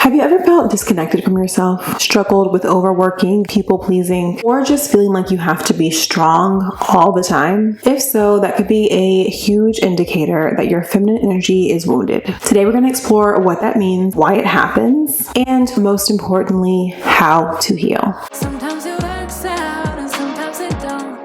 Have you ever felt disconnected from yourself, struggled with overworking, people pleasing, or just feeling like you have to be strong all the time? If so, that could be a huge indicator that your feminine energy is wounded. Today we're going to explore what that means, why it happens, and most importantly, how to heal. Sometimes it works out and sometimes it don't.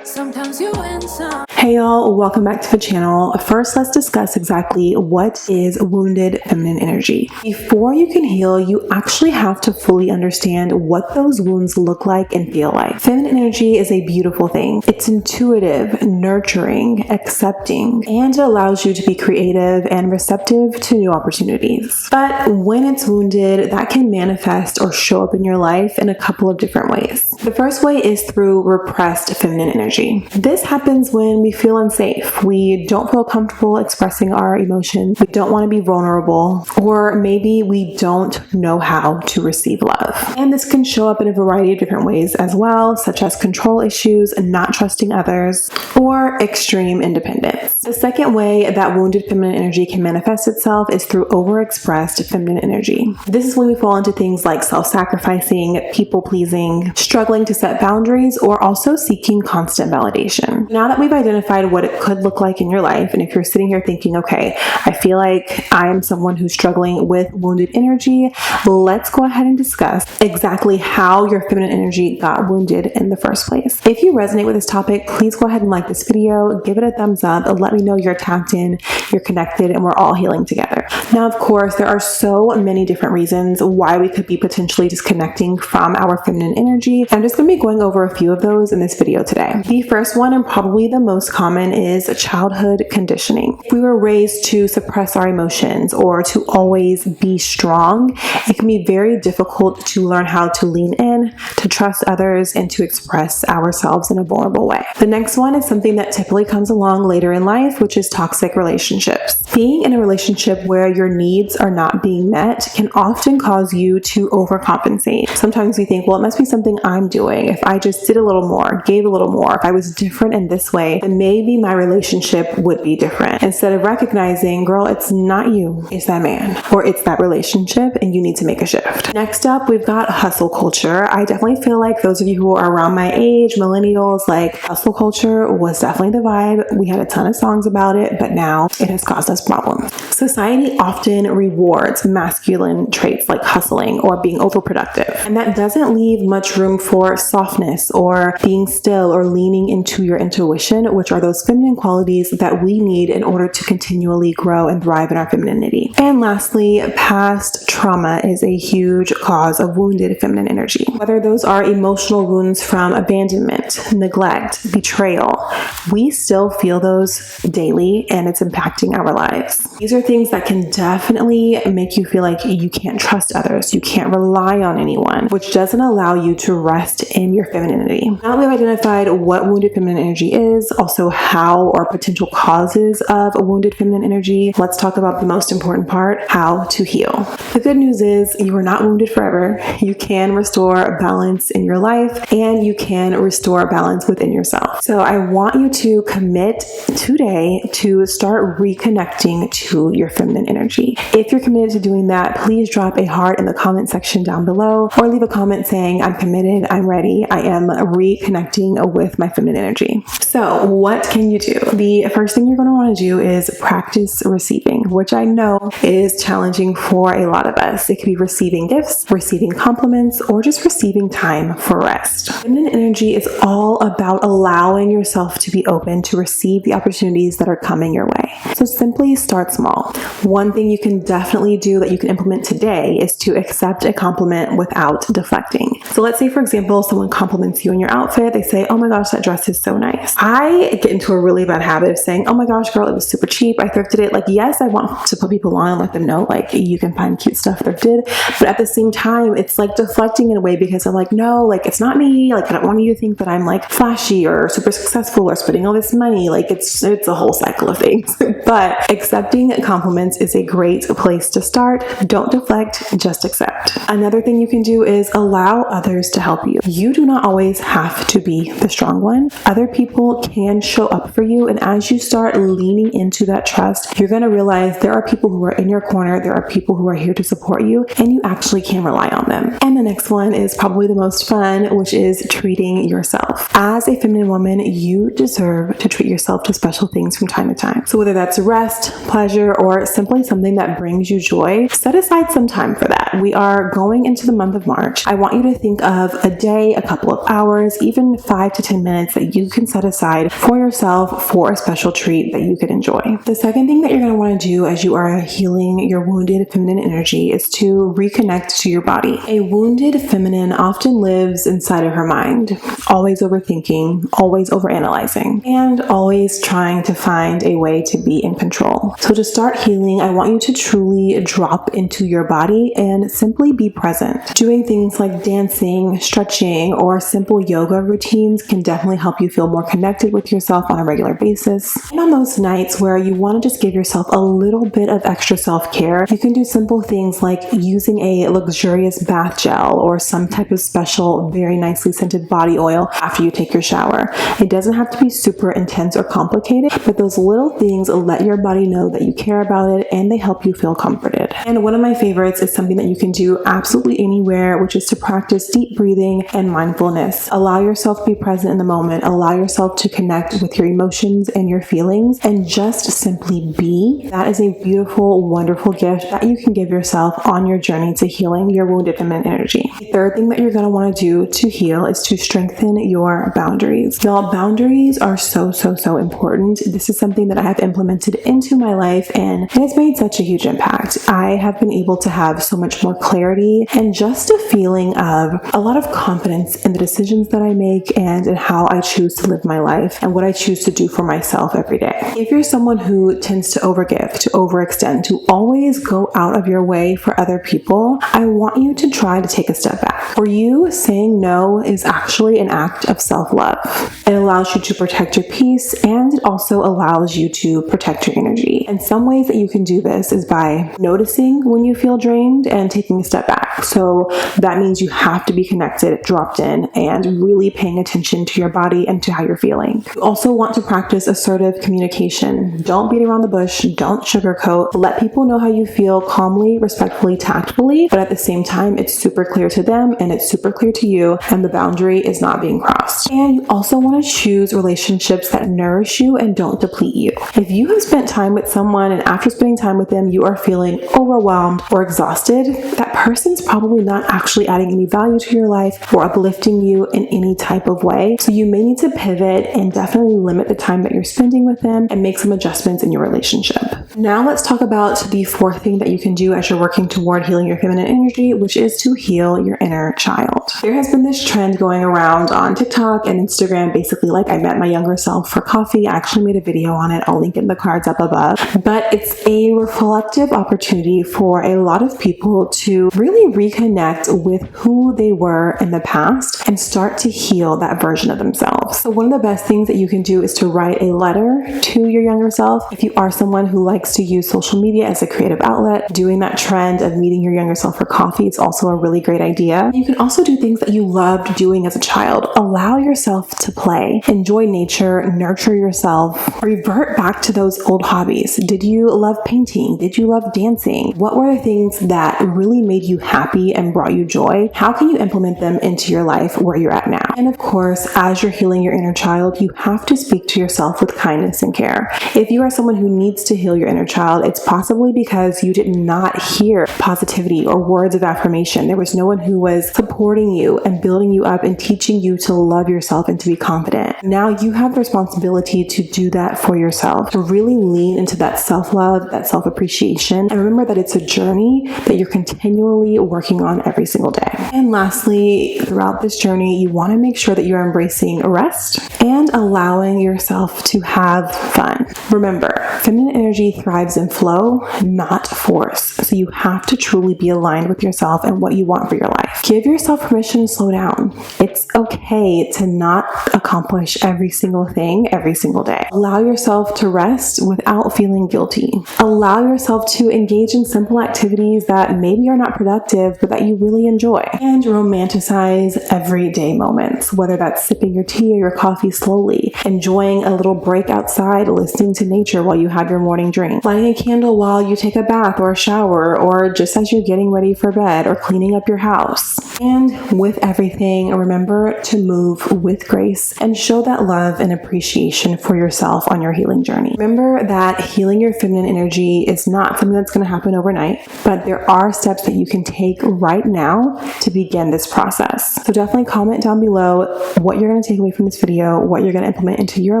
Sometimes you win some. Hey y'all, welcome back to the channel. First, let's discuss exactly what is wounded feminine energy. Before you can heal, you actually have to fully understand what those wounds look like and feel like. Feminine energy is a beautiful thing. It's intuitive, nurturing, accepting, and it allows you to be creative and receptive to new opportunities. But when it's wounded, that can manifest or show up in your life in a couple of different ways. The first way is through repressed feminine energy. This happens when we feel unsafe. We don't feel comfortable expressing our emotions. We don't want to be vulnerable, or maybe we don't know how to receive love. And this can show up in a variety of different ways as well, such as control issues, not trusting others, or extreme independence. The second way that wounded feminine energy can manifest itself is through overexpressed feminine energy. This is when we fall into things like self-sacrificing, people-pleasing, struggling to set boundaries, or also seeking constant validation. Now that we've identified what it could look like in your life, and if you're sitting here thinking, okay, I feel like I am someone who's struggling with wounded energy, let's go ahead and discuss exactly how your feminine energy got wounded in the first place. If you resonate with this topic, please go ahead and like this video, give it a thumbs up, and let me know you're tapped in, you're connected, and we're all healing together. Now, of course, there are so many different reasons why we could be potentially disconnecting from our feminine energy. I'm just going to be going over a few of those in this video today. The first one, and probably the most common, is childhood conditioning. If we were raised to suppress our emotions or to always be strong, it can be very difficult to learn how to lean in, to trust others, and to express ourselves in a vulnerable way. The next one is something that typically comes along later in life, which is toxic relationships. Being in a relationship where your needs are not being met can often cause you to overcompensate. Sometimes we think, well, it must be something I'm doing. If I just did a little more, gave a little more, if I was different in this way, then maybe my relationship would be different. Instead of recognizing, girl, it's not you, it's that man, or it's that relationship, and you need to make a shift. Next up, we've got hustle culture. I definitely feel like those of you who are around my age, millennials, like hustle culture was definitely the vibe. We had a ton of songs about it, but now it has caused us problems. Society often rewards masculine traits like hustling or being overproductive, and that doesn't leave much room for softness or being still or leaning into your intuition, which are those feminine qualities that we need in order to continually grow and thrive in our femininity. And lastly, past trauma is a huge cause of wounded feminine energy. Whether those are emotional wounds from abandonment, neglect, betrayal, we still feel those daily, and it's impacting our lives. These are things that can definitely make you feel like you can't trust others, you can't rely on anyone, which doesn't allow you to rest in your femininity. Now that we've identified what wounded feminine energy is, also how or potential causes of a wounded feminine energy, let's talk about the most important part, how to heal. The good news is you are not wounded forever. You can restore balance in your life, and you can restore balance within yourself. So I want you to commit today to start reconnecting to your feminine energy. If you're committed to doing that, please drop a heart in the comment section down below, or leave a comment saying, I'm committed, I'm ready, I am reconnecting with my feminine energy. So what can you do? The first thing you're going to want to do is practice receiving, which I know is challenging for a lot of us. It could be receiving gifts, receiving compliments, or just receiving time for rest. Feminine energy is all about allowing yourself to be open to receive the opportunities that are coming your way. So simply start small. One thing you can definitely do that you can implement today is to accept a compliment without deflecting. So let's say, for example, someone compliments you on your outfit. They say, oh my gosh, that dress is so nice. I get into a really bad habit of saying, oh my gosh, girl, it was super cheap, I thrifted it. Like, yes, I want to put people on and let them know, like, you can find cute stuff thrifted, but at the same time, it's like deflecting in a way, because I'm like, no, like, it's not me. Like, I don't want you to think that I'm like flashy or super successful or spending all this money. Like, it's a whole cycle of things. But accepting compliments is a great place to start. Don't deflect, just accept. Another thing you can do is allow others to help you. You do not always have to be the strong one. Other people can show up for you, and as you start leaning into that trust, you're going to realize there are people who are in your corner, there are people who are here to support you, and you actually can rely on them. And the next one is probably the most fun, which is treating yourself. As a feminine woman, you deserve to treat yourself to special things from time to time. So whether that's rest, pleasure, or simply something that brings you joy, set aside some time for that. We are going into the month of March. I want you to think of a day, a couple of hours, even 5 to 10 minutes that you can set aside for yourself for a special treat that you could enjoy. The second thing that you're going to want to do as you are healing your wounded feminine energy is to reconnect to your body. A wounded feminine often lives inside of her mind, always overthinking, always overanalyzing, and always trying to find a way to be in control. So to start healing, I want you to truly drop into your body and simply be present. Doing things like dancing, stretching, or simple yoga routines can definitely help you feel more connected with yourself on a regular basis. And on those nights where you want to just give yourself a little bit of extra self-care, you can do simple things like using a luxurious bath gel or some type of special, very nicely scented body oil after you take your shower. It doesn't have to be super intense or complicated, but those little things let your body know that you care about it and they help you feel comforted. And one of my favorites is something that you can do absolutely anywhere, which is to practice deep breathing and mindfulness. Allow yourself to be present in the moment. Allow yourself to connect with your emotions and your feelings and just simply be. That is a beautiful, wonderful gift that you can give yourself on your journey to healing your wounded feminine energy. The third thing that you're going to want to do to heal is to strengthen your boundaries. Y'all, boundaries are so important. This is something that I have implemented into my life and it has made such a huge impact. I have been able to have so much more clarity and just a feeling of a lot of confidence in the decisions that I make and in how I choose to live my life and what I choose to do for myself every day. If you're someone who tends to overgive, to overextend, to always go out of your way for other people, I want you to try to take a step back. For you, saying no is actually an act of self-love. It allows you to protect your peace and it also allows you to protect your energy. And some ways that you can do this is by noticing when you feel drained and taking a step back. So that means you have to be connected, dropped in, and really paying attention to your body and to how you're feeling. You also want to practice assertive communication. Don't beat around the bush. Don't sugarcoat. Let people know how you feel calmly, respectfully, tactfully, but at the same time, it's super clear to them and it's super clear to you, and the boundary is not being crossed. And you also want to choose relationships that nourish you and don't deplete you. If you have spent time with someone and after spending time with them, you are feeling overwhelmed or exhausted, that person's probably not actually adding any value to your life or uplifting you in any type of way. So you may need to pivot and definitely limit the time that you're spending with them and make some adjustments in your relationship. Now let's talk about the fourth thing that you can do as you're working toward healing your feminine energy, which is to heal your inner child. There has been this trend going around on TikTok and Instagram, basically like I met my younger self for coffee. I actually made a video on it. I'll link in the cards up above. But it's a reflective opportunity for a lot of people to really reconnect with who they were in the past and start to heal that version of themselves. So one of the best things that you can do is to write a letter to your younger self. If you are someone who likes to use social media as a creative outlet, doing that trend of meeting your younger self for coffee is also a really great idea. You can also do things that you loved doing as a child. Allow yourself to play, enjoy nature, nurture yourself, revert back to those old hobbies. Did you love painting? Did you love dancing? What were the things that really made you happy and brought you joy? How can you implement them into your life where you're at now? And of course, as you're healing your inner child, you have to speak to yourself with kindness and care. If you are someone who needs to heal your inner child, it's possibly because you did not hear positivity or words of affirmation. There was no one who was supporting you and building you up and teaching you to love yourself and to be confident. Now you have the responsibility to do that for yourself, to really lean into that self-love, that self-appreciation, and remember that it's a journey that you're continually working on every single day. And lastly, throughout this journey, you want to make sure that you're embracing rest and allowing yourself to have fun. Remember, feminine energy thrives in flow, not force. So you have to truly be aligned with yourself and what you want for your life. Give yourself permission to slow down. It's okay to not accomplish every single thing every single day. Allow yourself to rest without feeling guilty. Allow yourself to engage in simple activities that maybe are not productive, but that you really enjoy. And romanticize everyday moments, whether that's sipping your tea or your coffee slowly, enjoying a little break outside, listening to nature while you have your morning drink, lighting a candle while you take a bath or a shower, or just as you're getting ready for bed or cleaning up your house. And with everything, remember to move with grace and show that love and appreciation for yourself on your healing journey. Remember that healing your feminine energy is not something that's going to happen overnight, but there are steps that you can take right now to begin this process. So definitely comment down below what you're going to take away from this video, what you're going to implement into your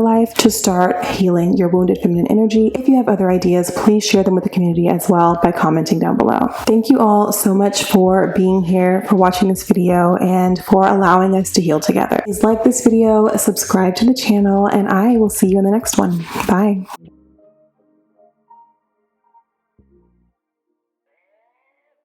life to start healing your wounded feminine energy. If you have other ideas, please share them with the community as well by commenting down below. Thank you all so much for being here, for watching this video, and for allowing us to heal together. Please like this video, subscribe to the channel, and I will see you in the next one. Bye.